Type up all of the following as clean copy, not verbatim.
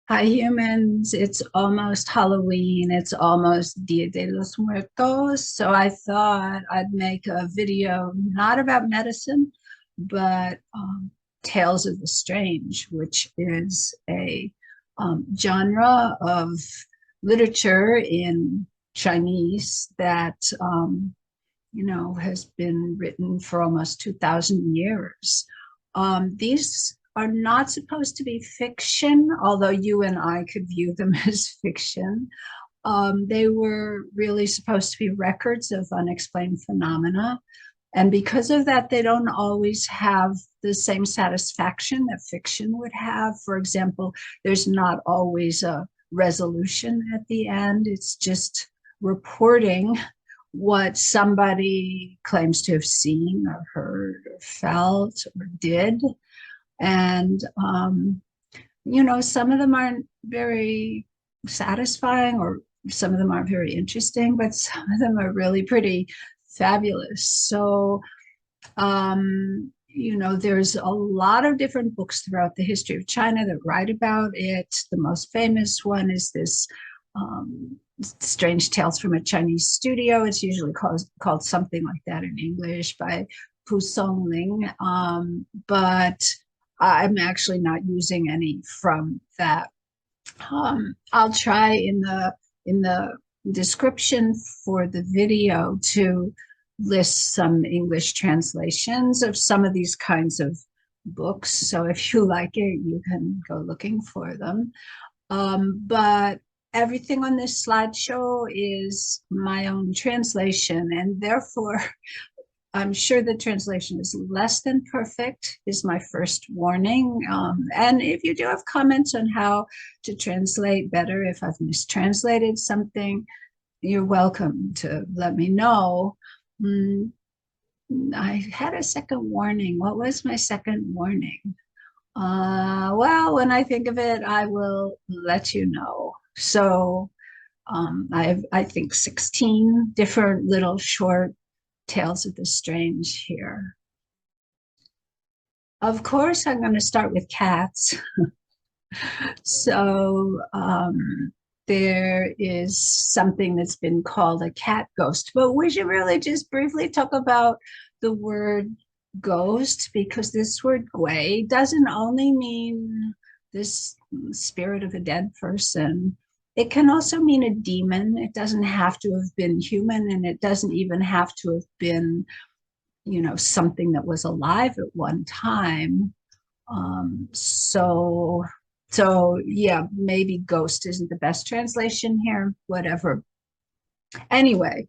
Hi, humans. It's almost Halloween. It's almost Dia de los Muertos. So I thought I'd make a video not about medicine, but Tales of the Strange, which is a genre of literature in Chinese that, has been written for almost 2,000 years. These are not supposed to be fiction, although you and I could view them as fiction. They were really supposed to be records of unexplained phenomena. And because of that, they don't always have the same satisfaction that fiction would have. For example, there's not always a resolution at the end, it's just reporting what somebody claims to have seen or heard or felt or did. And, some of them aren't very satisfying, or some of them aren't very interesting, but some of them are really pretty fabulous. So, there's a lot of different books throughout the history of China that write about it. The most famous one is this Strange Tales from a Chinese Studio. It's usually called something like that in English, by Pu Songling. But I'm actually not using any from that. I'll try in the description for the video to list some English translations of some of these kinds of books. So if you like it, you can go looking for them. But everything on this slideshow is my own translation, and therefore I'm sure the translation is less than perfect, is my first warning. And if you do have comments on how to translate better, if I've mistranslated something, you're welcome to let me know. I had a second warning. What was my second warning? Well, when I think of it, I will let you know. So I have, I think, 16 different little short tales of the strange here. Of course, I'm going to start with cats. So there is something that's been called a cat ghost, but we should really just briefly talk about the word ghost, because this word gui doesn't only mean this spirit of a dead person. It can also mean a demon. It doesn't have to have been human, and it doesn't even have to have been, something that was alive at one time. So yeah, maybe ghost isn't the best translation here, whatever. Anyway,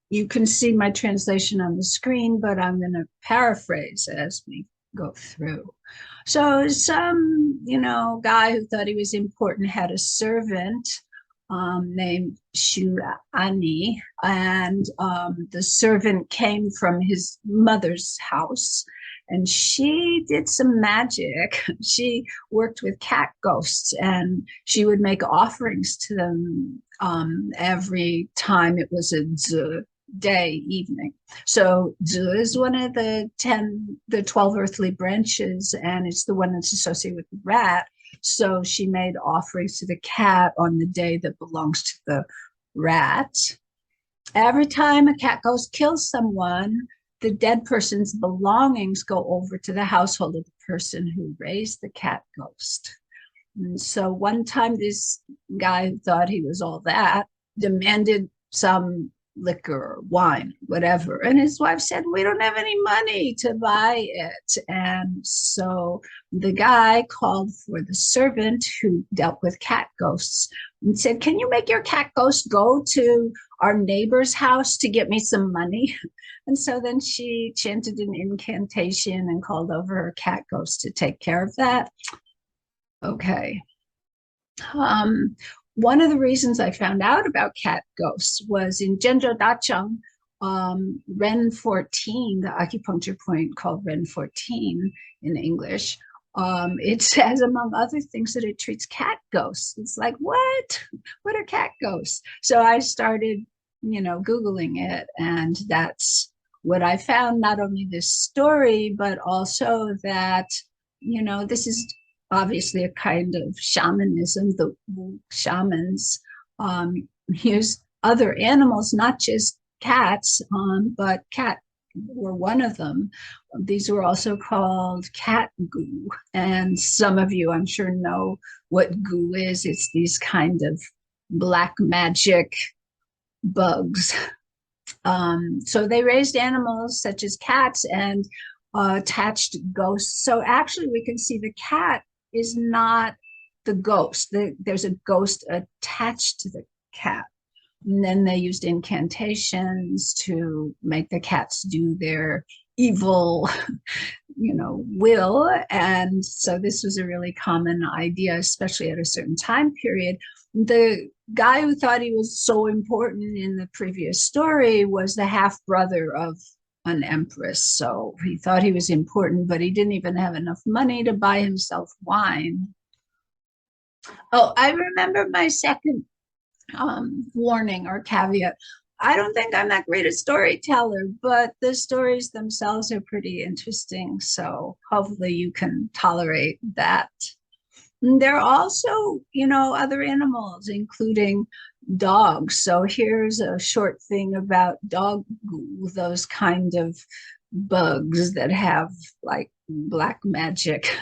you can see my translation on the screen, but I'm going to paraphrase as we go through. So some, guy who thought he was important had a servant named Shu Ani, and the servant came from his mother's house, and she did some magic. She worked with cat ghosts, and she would make offerings to them every time it was a day evening. So Zu is one of the 12 earthly branches, and it's the one that's associated with the rat. So she made offerings to the cat on the day that belongs to the rat. Every time a cat ghost kills someone, the dead person's belongings go over to the household of the person who raised the cat ghost. And so one time, this guy who thought he was all that demanded some liquor or wine, whatever. And his wife said, "We don't have any money to buy it." And so the guy called for the servant who dealt with cat ghosts and said, "Can you make your cat ghost go to our neighbor's house to get me some money?" And so then she chanted an incantation and called over her cat ghost to take care of that. Okay. One of the reasons I found out about cat ghosts was in Zhenzhou Dacheng, Ren 14, the acupuncture point called Ren 14 in English. It says, among other things, that it treats cat ghosts. It's like, what? What are cat ghosts? So I started, Googling it, and that's what I found. Not only this story, but also that, this is obviously a kind of shamanism. The shamans used other animals, not just cats, but cat were one of them. These were also called cat goo. And some of you, I'm sure, know what goo is. It's these kind of black magic bugs. So they raised animals such as cats and attached ghosts. So actually, we can see the cat is not the ghost. There's a ghost attached to the cat. And then they used incantations to make the cats do their evil, will. And so this was a really common idea, especially at a certain time period. The guy who thought he was so important in the previous story was the half brother of an empress. So he thought he was important, but he didn't even have enough money to buy himself wine. Oh, I remember my second warning or caveat. I don't think I'm that great a storyteller, but the stories themselves are pretty interesting. So hopefully you can tolerate that. And there are also, other animals, including dogs. So here's a short thing about dog goo, those kind of bugs that have like black magic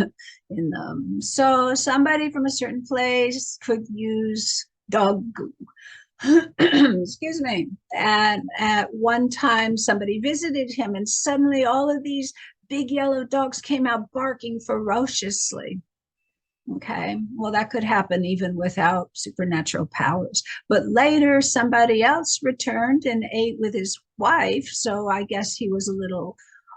in them. So somebody from a certain place could use dog goo. Excuse me. And at one time, somebody visited him, and suddenly all of these big yellow dogs came out barking ferociously. Okay, well, that could happen even without supernatural powers. But later, somebody else returned and ate with his wife. So I guess he was a little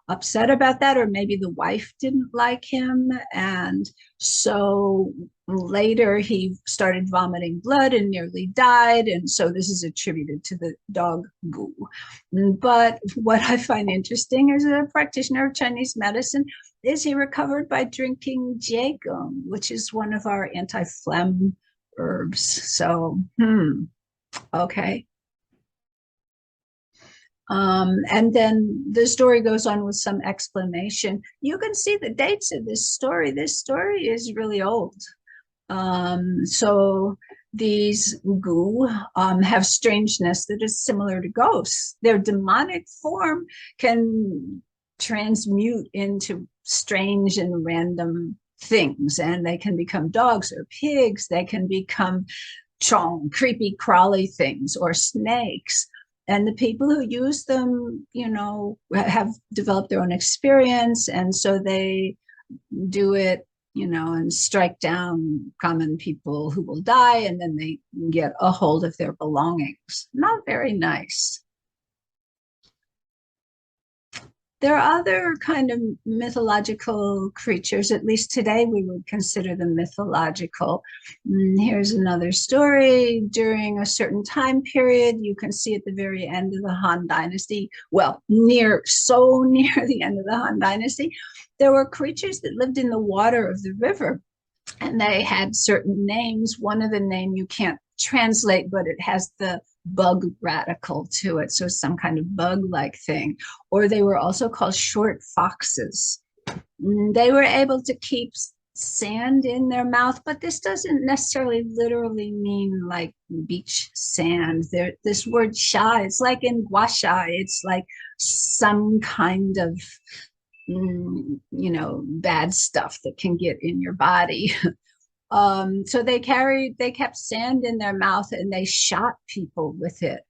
upset about that, or maybe the wife didn't like him. And so later he started vomiting blood and nearly died. And so this is attributed to the dog goo. But what I find interesting as a practitioner of Chinese medicine is he recovered by drinking jaegum, which is one of our anti-phlegm herbs. So, okay. And then the story goes on with some explanation. You can see the dates of this story. This story is really old. So these goo have strangeness that is similar to ghosts. Their demonic form can transmute into strange and random things, and they can become dogs or pigs. They can become creepy, crawly things or snakes. And the people who use them, have developed their own experience. And so they do it, and strike down common people who will die. And then they get a hold of their belongings. Not very nice. There are other kind of mythological creatures, at least today we would consider them mythological. Here's another story. During a certain time period, you can see at the very end of the Han Dynasty, well, so near the end of the Han Dynasty, there were creatures that lived in the water of the river, and they had certain names. One of the name you can't translate, but it has the bug radical to it, so some kind of bug-like thing. Or they were also called short foxes. They were able to keep sand in their mouth, but this doesn't necessarily literally mean like beach sand. This word sha, it's like in gua sha, it's like some kind of bad stuff that can get in your body. So they kept sand in their mouth, and they shot people with it.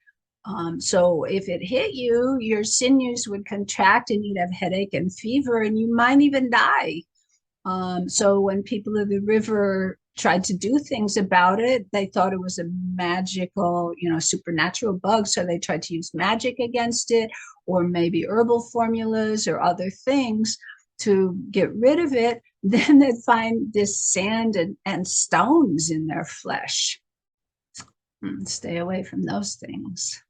So if it hit you, your sinews would contract and you'd have headache and fever, and you might even die. So when people of the river tried to do things about it, they thought it was a magical, supernatural bug. So they tried to use magic against it, or maybe herbal formulas or other things to get rid of it. Then they'd find this sand and stones in their flesh. Stay away from those things.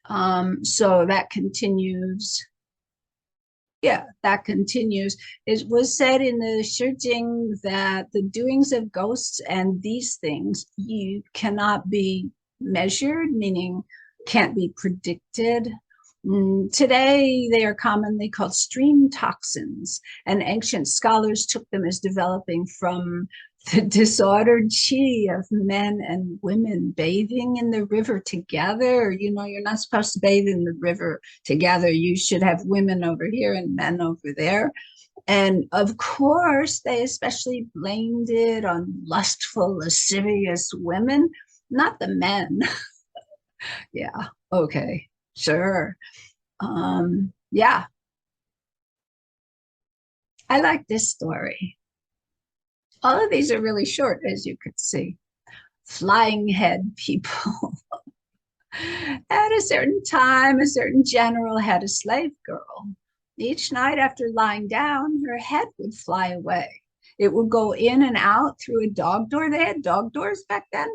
So that continues. Yeah, that continues. It was said in the Shijing that the doings of ghosts and these things, you cannot be measured, meaning can't be predicted. Today, they are commonly called stream toxins, and ancient scholars took them as developing from the disordered chi of men and women bathing in the river together. You know, you're not supposed to bathe in the river together. You should have women over here and men over there. And of course, they especially blamed it on lustful, lascivious women, not the men. Yeah, okay, sure. Yeah, I like this story. All of these are really short, as you could see. Flying head people. At a certain time, a certain general had a slave girl. Each night after lying down, her head would fly away. It would go in and out through a dog door. They had dog doors back then,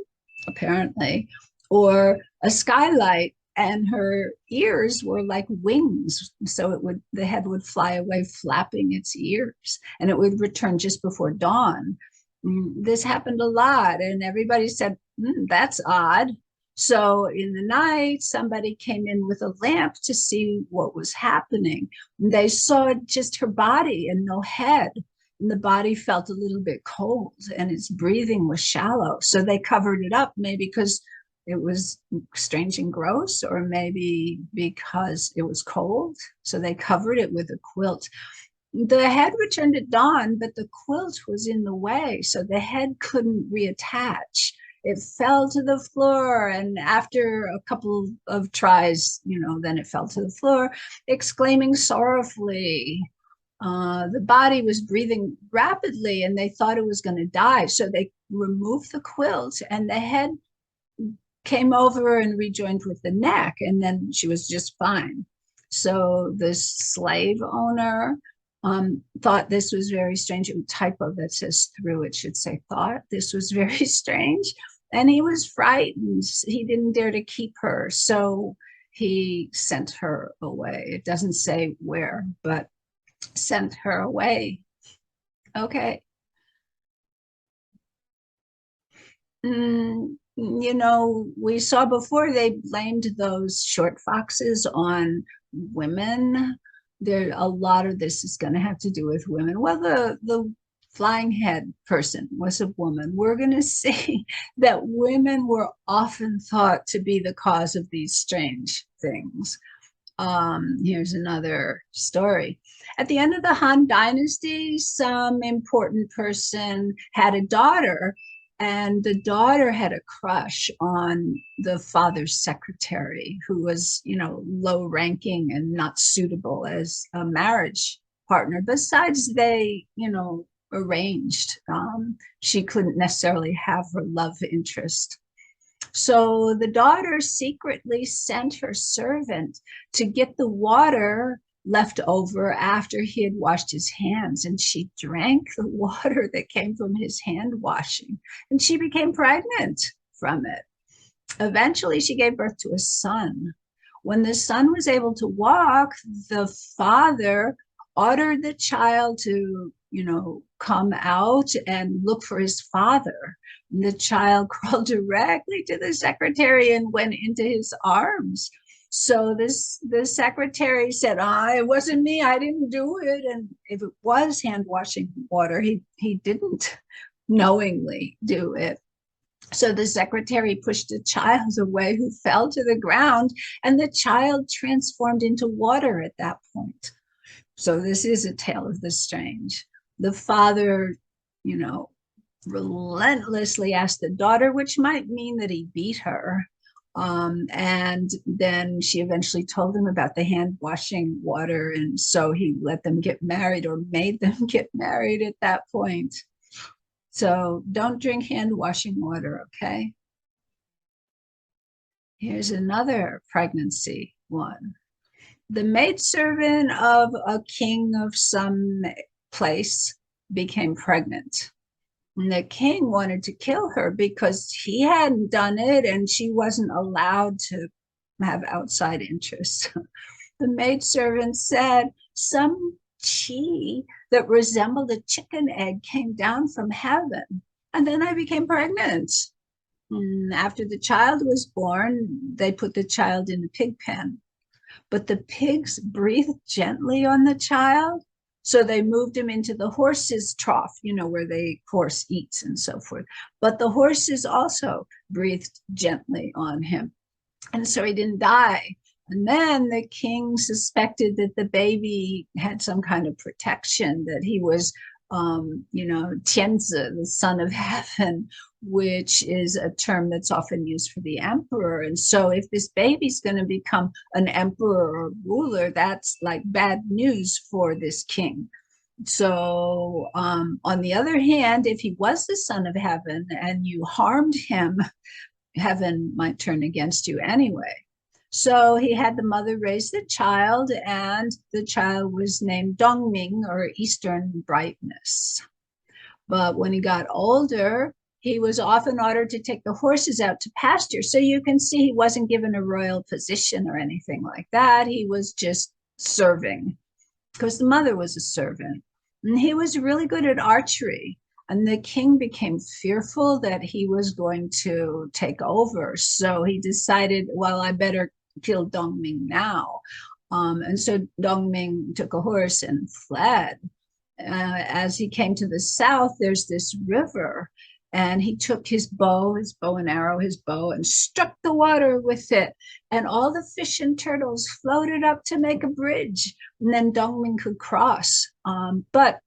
apparently, or a skylight, and her ears were like wings. So the head would fly away, flapping its ears, and it would return just before dawn. This happened a lot, and everybody said, that's odd. So in the night, somebody came in with a lamp to see what was happening. They saw just her body and no head. And the body felt a little bit cold and its breathing was shallow. So they covered it up, maybe because it was strange and gross, or maybe because it was cold. So they covered it with a quilt. The head returned at dawn, but the quilt was in the way. So the head couldn't reattach. It fell to the floor, and after a couple of tries, then it fell to the floor, exclaiming sorrowfully. The body was breathing rapidly, and they thought it was going to die. So they removed the quilt, and the head came over and rejoined with the neck, and then she was just fine. So the slave owner thought this was very strange. A typo that says through, it should say thought. This was very strange. And he was frightened. He didn't dare to keep her. So he sent her away. It doesn't say where, but sent her away. Okay. We saw before they blamed those short foxes on women. A lot of this is going to have to do with women. Well, the flying head person was a woman. We're going to see that women were often thought to be the cause of these strange things. Here's another story. At the end of the Han Dynasty, some important person had a daughter, and the daughter had a crush on the father's secretary, who was, low ranking and not suitable as a marriage partner. Besides, they, arranged. She couldn't necessarily have her love interest. So the daughter secretly sent her servant to get the water left over after he had washed his hands, and she drank the water that came from his hand washing, and she became pregnant from it. Eventually, she gave birth to a son. When the son was able to walk, the father ordered the child to, come out and look for his father. And the child crawled directly to the secretary and went into his arms. So the secretary said, it wasn't me, I didn't do it. And if it was hand washing water, he didn't knowingly do it. So the secretary pushed the child away, who fell to the ground, and the child transformed into water at that point. So this is a tale of the strange. The father, relentlessly asked the daughter, which might mean that he beat her. And then she eventually told him about the hand washing water. And so he let them get married, or made them get married at that point. So don't drink hand washing water, okay? Here's another pregnancy one. The maidservant of a king of some place became pregnant. And the king wanted to kill her because he hadn't done it and she wasn't allowed to have outside interests. The maidservant said, some chi that resembled a chicken egg came down from heaven, and then I became pregnant. And after the child was born, they put the child in a pig pen. but the pigs breathed gently on the child. So they moved him into the horse's trough, where the horse eats and so forth. But the horses also breathed gently on him. And so he didn't die. And then the king suspected that the baby had some kind of protection, that he was, Tianzi, the son of heaven, which is a term that's often used for the emperor. And so if this baby's going to become an emperor or ruler, that's like bad news for this king. So, on the other hand, if he was the son of heaven and you harmed him, heaven might turn against you anyway. So he had the mother raise the child, and the child was named Dongming, or Eastern Brightness. But when he got older, he was often ordered to take the horses out to pasture. So you can see he wasn't given a royal position or anything like that. He was just serving because the mother was a servant. And he was really good at archery. And the king became fearful that he was going to take over. So he decided, well, I better kill Dongming now. And so Dongming took a horse and fled. As he came to the south, there's this river. And he took his bow and arrow, his bow, and struck the water with it. And all the fish and turtles floated up to make a bridge. And then Dongming could cross. But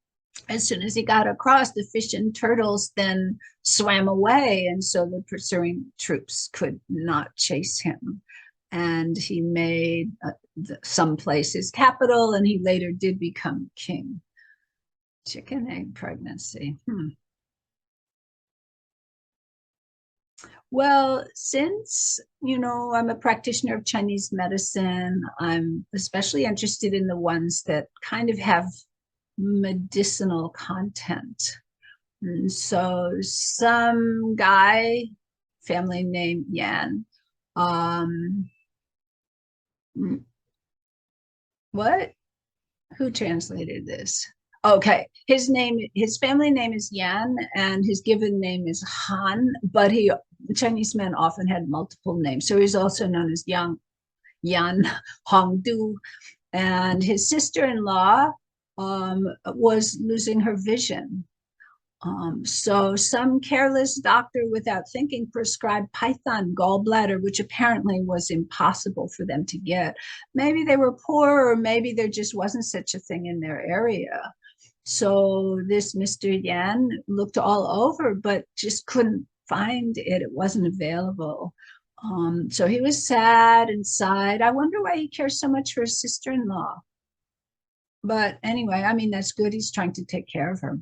as soon as he got across, the fish and turtles then swam away. And so the pursuing troops could not chase him. And he made some place his capital, and he later did become king. Chicken egg pregnancy. Well, since, I'm a practitioner of Chinese medicine, I'm especially interested in the ones that kind of have medicinal content. And so some guy, family name Yan, what? Who translated this? Okay, his family name is Yan, and his given name is Han, but Chinese men often had multiple names. So he's also known as Yan Hongdu. And his sister-in-law was losing her vision. So some careless doctor without thinking prescribed python gallbladder, which apparently was impossible for them to get. Maybe they were poor, or maybe there just wasn't such a thing in their area. So this Mr. Yan looked all over, but just couldn't find it. It wasn't available. So he was sad and sighed. I wonder why he cares so much for his sister-in-law. But anyway, I mean, that's good. He's trying to take care of her.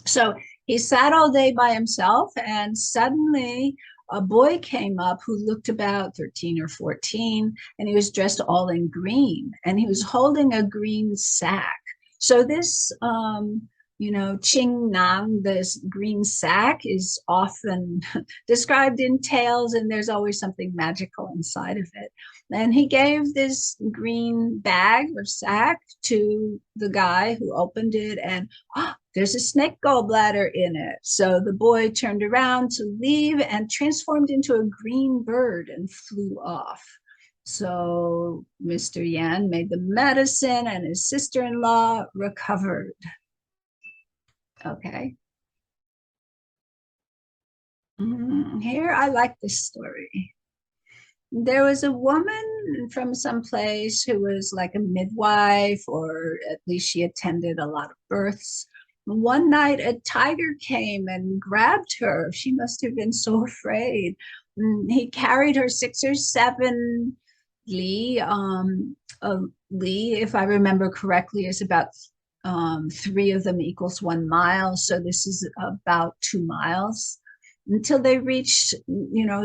So he sat all day by himself, and suddenly a boy came up who looked about 13 or 14, and he was dressed all in green, and he was holding a green sack. So this, Qing Nang, this green sack, is often described in tales, and there's always something magical inside of it. And he gave this green bag or sack to the guy who opened it, and there's a snake gallbladder in it. So the boy turned around to leave and transformed into a green bird and flew off. So Mr. Yan made the medicine, and his sister-in-law recovered. Okay. Here, I like this story. There was a woman from some place who was like a midwife, or at least she attended a lot of births. One night, a tiger came and grabbed her. She must have been so afraid. He carried her 6 or 7 li. Li, if I remember correctly, is about 3 of them equals 1 mile. So this is about 2 miles until they reached,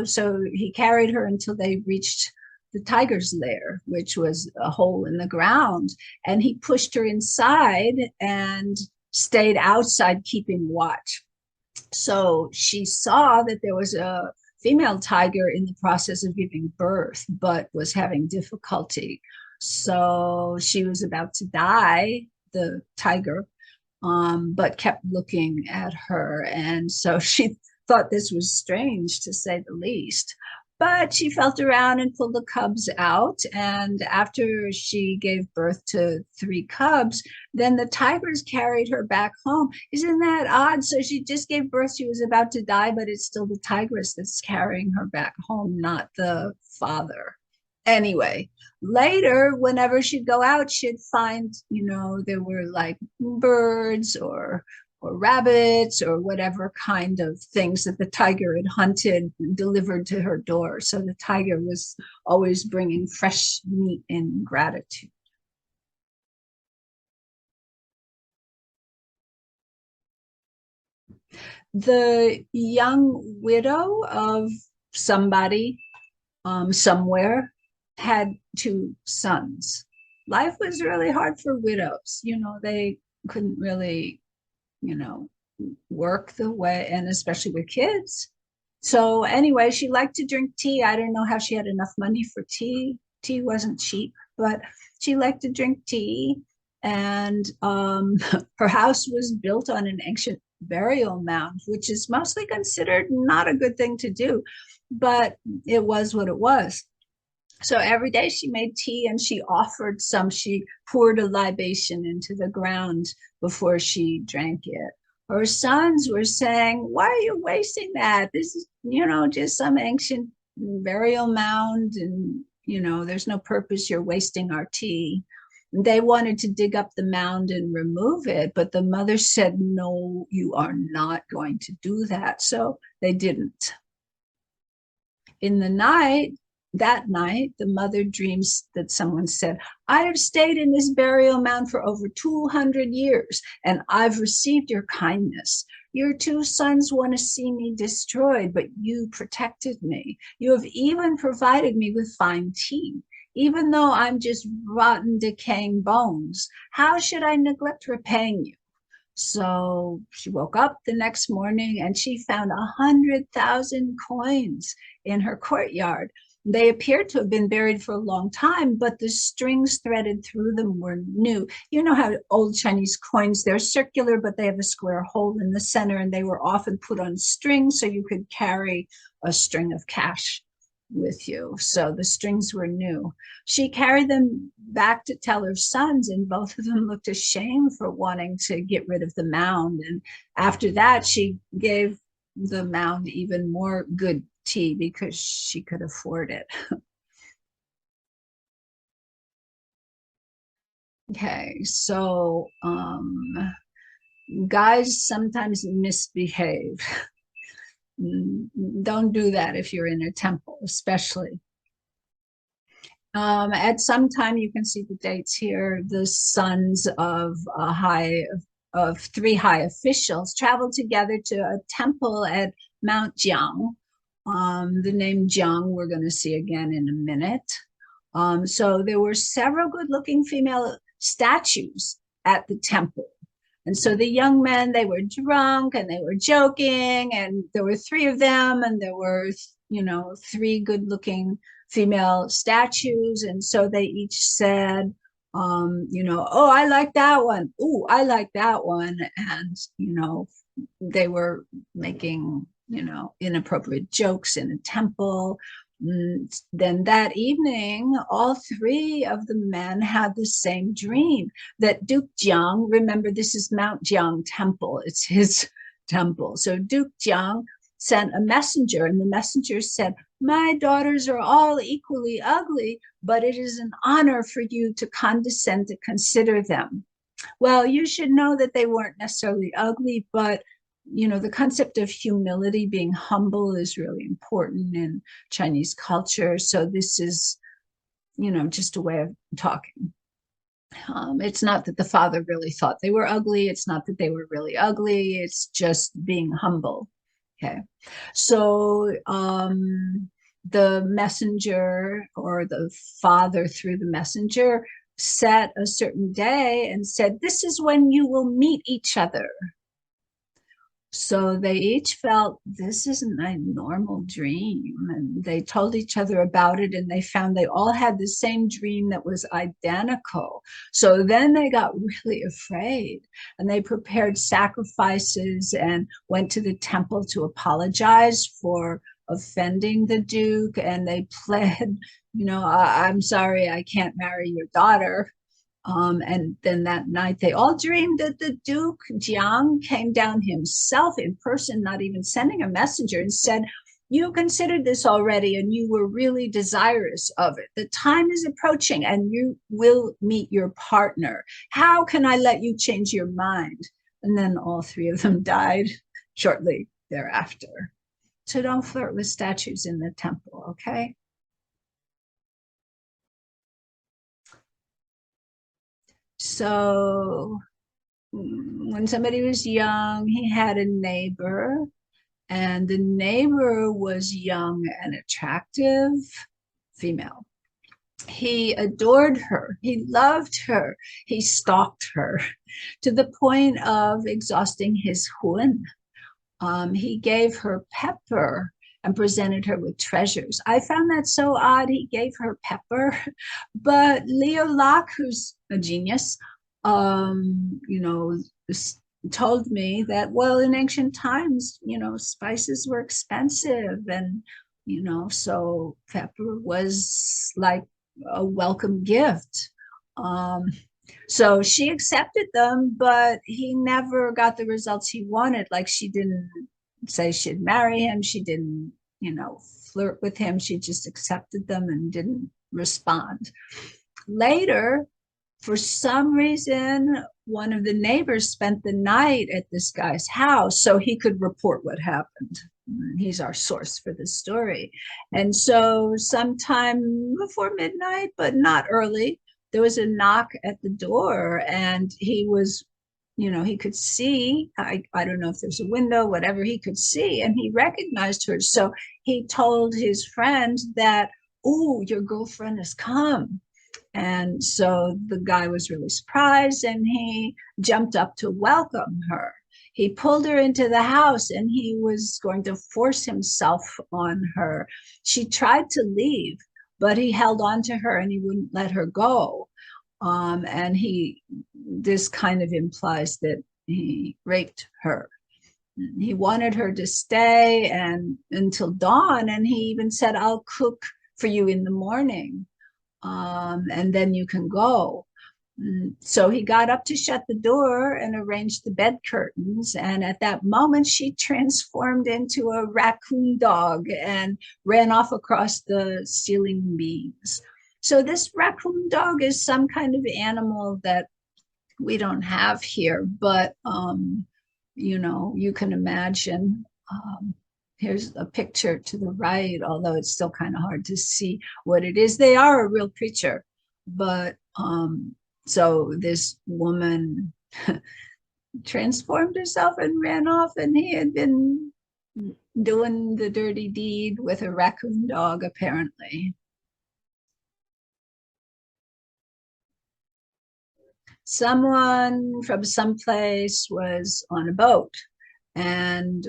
so he carried her until they reached the tiger's lair, which was a hole in the ground. And he pushed her inside and stayed outside keeping watch. So she saw that there was a female tiger in the process of giving birth, but was having difficulty. So she was about to die, the tiger, but kept looking at her. And so she thought this was strange, to say the least. But she felt around and pulled the cubs out. And after she gave birth to 3 cubs, then the tigers carried her back home. Isn't that odd? So she just gave birth. She was about to die, but it's still the tigress that's carrying her back home, not the father. Anyway, later, whenever she'd go out, she'd find, there were like birds or rabbits or whatever kind of things that the tiger had hunted delivered to her door. So the tiger was always bringing fresh meat in gratitude. The young widow of somebody somewhere had 2 sons. Life was really hard for widows. They couldn't really, you know, work the way, and especially with kids. So anyway, she liked to drink tea. I don't know how she had enough money for tea. Tea wasn't cheap, but she liked to drink tea. And her house was built on an ancient burial mound, which is mostly considered not a good thing to do, but it was what it was. So every day she made tea and she offered some. She poured a libation into the ground before she drank it. Her sons were saying, "Why are you wasting that? This is, just some ancient burial mound, and, there's no purpose. You're wasting our tea." They wanted to dig up the mound and remove it, but the mother said, "No, you are not going to do that." So they didn't. In the night, that night, the mother dreams that someone said, "I have stayed in this burial mound for over 200 years, and I've received your kindness. Your 2 sons want to see me destroyed, but you protected me. You have even provided me with fine tea. Even though I'm just rotten, decaying bones, how should I neglect repaying you?" So she woke up the next morning and she found 100,000 coins in her courtyard. They appeared to have been buried for a long time, but the strings threaded through them were new. You know how old Chinese coins, they're circular, but they have a square hole in the center, and they were often put on strings so you could carry a string of cash with you. So the strings were new. She carried them back to tell her sons, and both of them looked ashamed for wanting to get rid of the mound. And after that, she gave the mound even more good tea because she could afford it. Okay, so guys sometimes misbehave. Don't do that if you're in a temple, especially. At some time, you can see the dates here. The sons of of 3 high officials traveled together to a temple at Mount Jiang. The name Jiang we're going to see again in a minute. So there were several good-looking female statues at the temple. And so the young men, they were drunk and they were joking, and there were 3 of them, and there were, 3 good-looking female statues. And so they each said, "Oh, I like that one. Oh, I like that one." And, they were making, inappropriate jokes in a temple. Then that evening, all 3 of the men had the same dream that Duke Jiang, remember, this is Mount Jiang Temple, it's his temple. So Duke Jiang sent a messenger, and the messenger said, "My daughters are all equally ugly, but it is an honor for you to condescend to consider them." Well, you should know that they weren't necessarily ugly, but the concept of humility, being humble, is really important in Chinese culture. So this is, just a way of talking. It's not that the father really thought they were ugly. It's not that they were really ugly. It's just being humble. Okay. So the messenger, or the father through the messenger, set a certain day and said, "This is when you will meet each other." So they each felt this isn't a normal dream. And they told each other about it, and they found they all had the same dream that was identical. So then they got really afraid, and they prepared sacrifices and went to the temple to apologize for offending the Duke. And they pled, I'm sorry, I can't marry your daughter. And then that night, they all dreamed that the Duke Jiang came down himself in person, not even sending a messenger, and said, "You considered this already, and you were really desirous of it. The time is approaching, and you will meet your partner. How can I let you change your mind?" And then all three of them died shortly thereafter. So don't flirt with statues in the temple, okay? So when somebody was young, he had a neighbor, and the neighbor was young and attractive female. He adored her, he loved her, he stalked her to the point of exhausting his hun. He gave her pepper and presented her with treasures. I found that so odd. He gave her pepper, but Leo Locke, who's a genius, told me that, well, in ancient times, spices were expensive, and so pepper was like a welcome gift. Um, so she accepted them, but he never got the results he wanted. Like, she didn't say she'd marry him. She didn't, flirt with him. She just accepted them and didn't respond. Later, for some reason, one of the neighbors spent the night at this guy's house so he could report what happened. He's our source for this story. And so, sometime before midnight, but not early, there was a knock at the door, and he was, he could see. I don't know if there's a window, whatever, he could see, and he recognized her. So he told his friend that, "Oh, your girlfriend has come." And so the guy was really surprised, and he jumped up to welcome her. He pulled her into the house, and he was going to force himself on her. She tried to leave, but he held on to her and he wouldn't let her go. And this kind of implies that he raped her. He wanted her to stay and until dawn, and he even said, "I'll cook for you in the morning, and then you can go." So he got up to shut the door and arranged the bed curtains. And at that moment, she transformed into a raccoon dog and ran off across the ceiling beams. So this raccoon dog is some kind of animal that we don't have here, but you can imagine. Here's a picture to the right, although it's still kind of hard to see what it is. They are a real creature, but so this woman transformed herself and ran off, and he had been doing the dirty deed with a raccoon dog, apparently. Someone from someplace was on a boat, and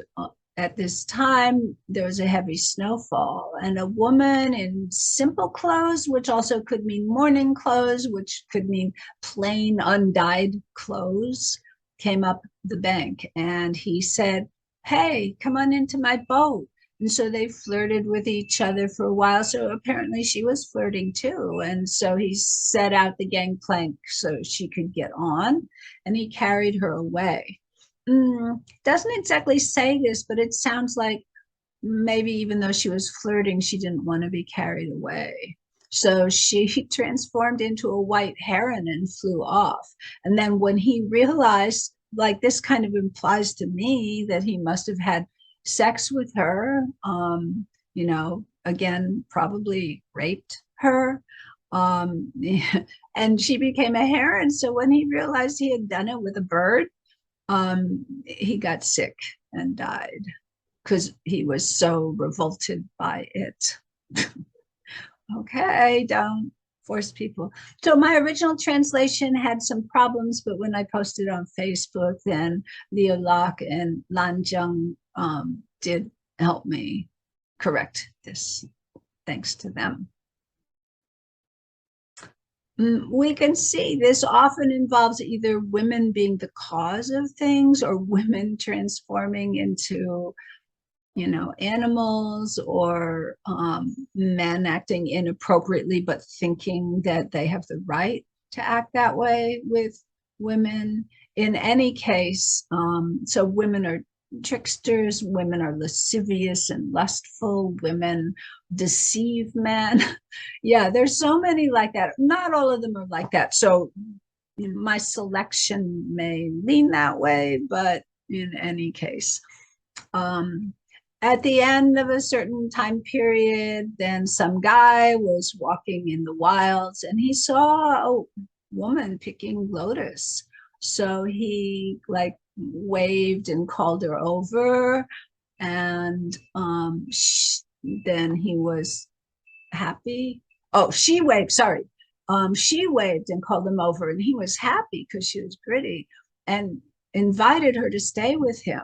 at this time there was a heavy snowfall, and a woman in simple clothes, which also could mean morning clothes, which could mean plain undyed clothes, came up the bank, and he said, "Hey, come on into my boat." And so they flirted with each other for a while. So apparently she was flirting too. And so he set out the gangplank so she could get on, and he carried her away. Doesn't exactly say this, but it sounds like maybe even though she was flirting, she didn't want to be carried away. So she transformed into a white heron and flew off. And then when he realized, like, this kind of implies to me that he must have had sex with her, again, probably raped her. Um, and she became a heron. So when he realized he had done it with a bird, he got sick and died because he was so revolted by it. Okay, don't force people. So my original translation had some problems, but when I posted on Facebook, then Leo Locke and Lan Zheng did help me correct this. Thanks to them. We can see this often involves either women being the cause of things or women transforming into, animals, or men acting inappropriately but thinking that they have the right to act that way with women. In any case, so women are tricksters, women are lascivious and lustful, women deceive men. Yeah, there's so many like that. Not all of them are like that. So my selection may lean that way, but in any case, at the end of a certain time period, then some guy was walking in the wilds and he saw a woman picking lotus. So he like waved and called her over, and then he was happy. Oh, she waved, sorry. She waved and called him over, and he was happy because she was pretty and invited her to stay with him.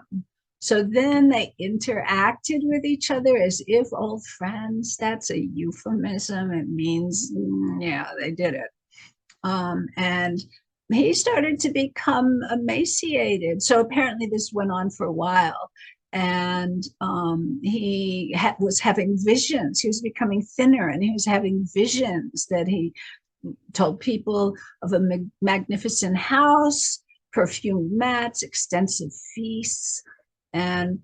So then they interacted with each other as if old friends. That's a euphemism. It means, yeah, they did it. And he started to become emaciated. So apparently this went on for a while. And he was having visions. He was becoming thinner, and he was having visions that he told people of a magnificent house, perfumed mats, extensive feasts. And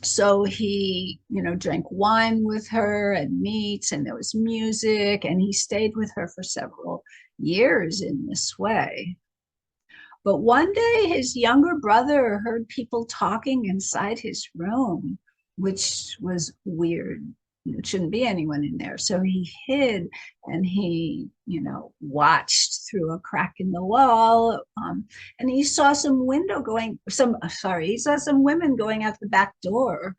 so he, drank wine with her and meats, and there was music, and he stayed with her for several years in this way. But one day his younger brother heard people talking inside his room, which was weird. It shouldn't be anyone in there. So he hid, and he, watched through a crack in the wall. And he saw some he saw some women going out the back door.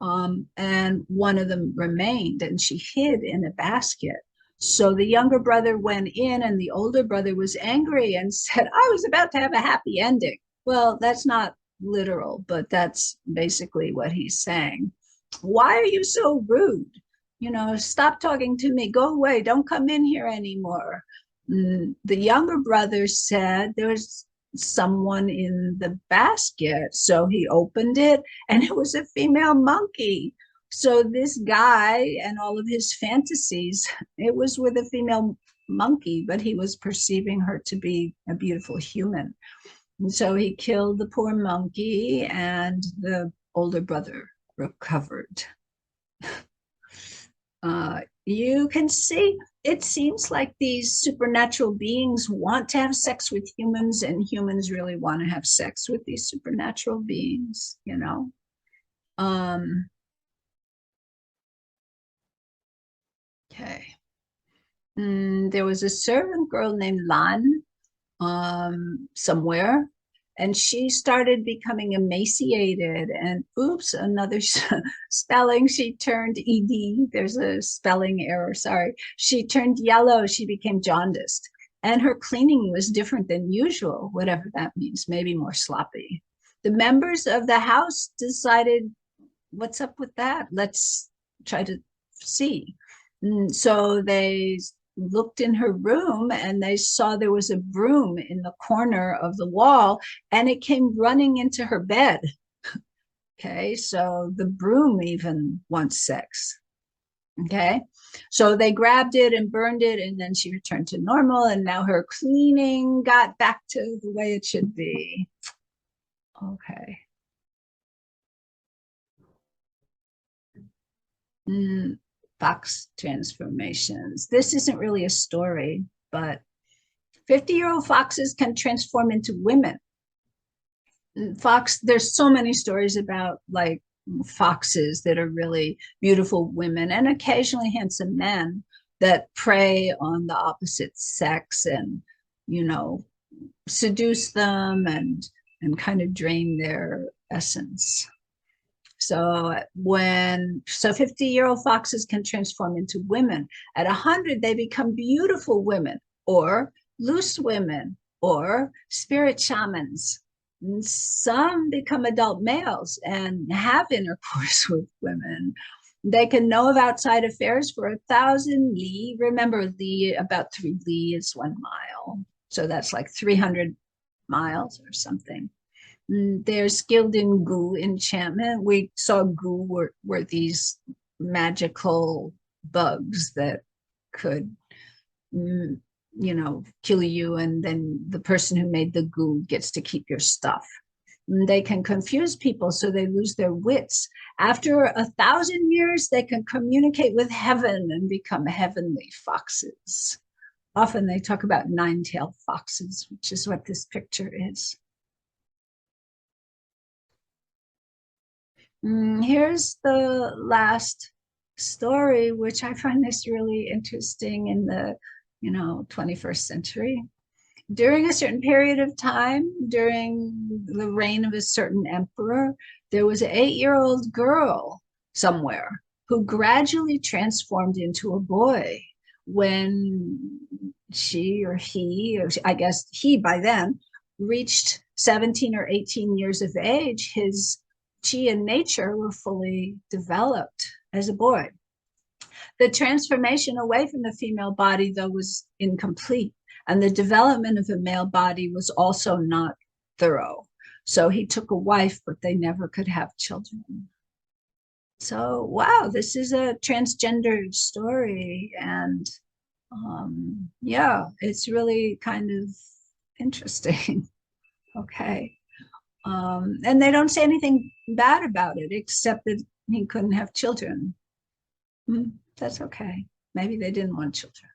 And one of them remained, and she hid in a basket. So the younger brother went in, and the older brother was angry and said, I was about to have a happy ending. Well, that's not literal, but that's basically what he's saying. Why are you so rude? Stop talking to me. Go away. Don't come in here anymore. The younger brother said there's someone in the basket. So he opened it, and it was a female monkey. So this guy and all of his fantasies, it was with a female monkey, but he was perceiving her to be a beautiful human. And so he killed the poor monkey, and the older brother recovered. You can see, it seems like these supernatural beings want to have sex with humans, and humans really want to have sex with these supernatural beings, Okay. There was a servant girl named Lan somewhere, and she started becoming emaciated, and oops, another spelling, she turned ed, there's a spelling error, sorry, she turned yellow, she became jaundiced, and her cleaning was different than usual, whatever that means, maybe more sloppy. The members of the house decided, what's up with that? Let's try to see. So they looked in her room, and they saw there was a broom in the corner of the wall, and it came running into her bed. Okay, so the broom even wants sex. Okay, so they grabbed it and burned it, and then she returned to normal, and now her cleaning got back to the way it should be. Okay. Fox transformations. This isn't really a story, but 50-year-old foxes can transform into women. There's so many stories about like foxes that are really beautiful women and occasionally handsome men that prey on the opposite sex and, seduce them and kind of drain their essence. So 50-year-old foxes can transform into women. At 100, they become beautiful women or loose women or spirit shamans. And some become adult males and have intercourse with women. They can know of outside affairs for 1,000 li. Remember, li, about 3 li is 1 mile. So that's like 300 miles or something. They're skilled in gu enchantment. We saw gu were these magical bugs that could, kill you, and then the person who made the goo gets to keep your stuff. They can confuse people so they lose their wits. After 1,000 years, they can communicate with heaven and become heavenly foxes. Often they talk about nine-tailed foxes, which is what this picture is. Here's the last story, which I find this really interesting in the 21st century. During a certain period of time, during the reign of a certain emperor, there was an 8-year-old girl somewhere who gradually transformed into a boy. When she or he, or I guess he by then, reached 17 or 18 years of age, his chi and nature were fully developed as a boy. The transformation away from the female body, though, was incomplete, and the development of the male body was also not thorough. So he took a wife, but they never could have children. So, wow, this is a transgendered story. And yeah, it's really kind of interesting. Okay. And they don't say anything bad about it, except that he couldn't have children. That's okay. Maybe they didn't want children.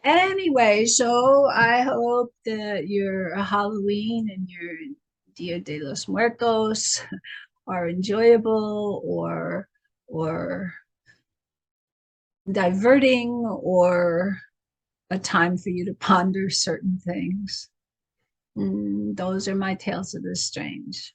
Anyway, so I hope that your Halloween and your Dia de los Muertos are enjoyable or diverting, or a time for you to ponder certain things. Those are my tales of the strange.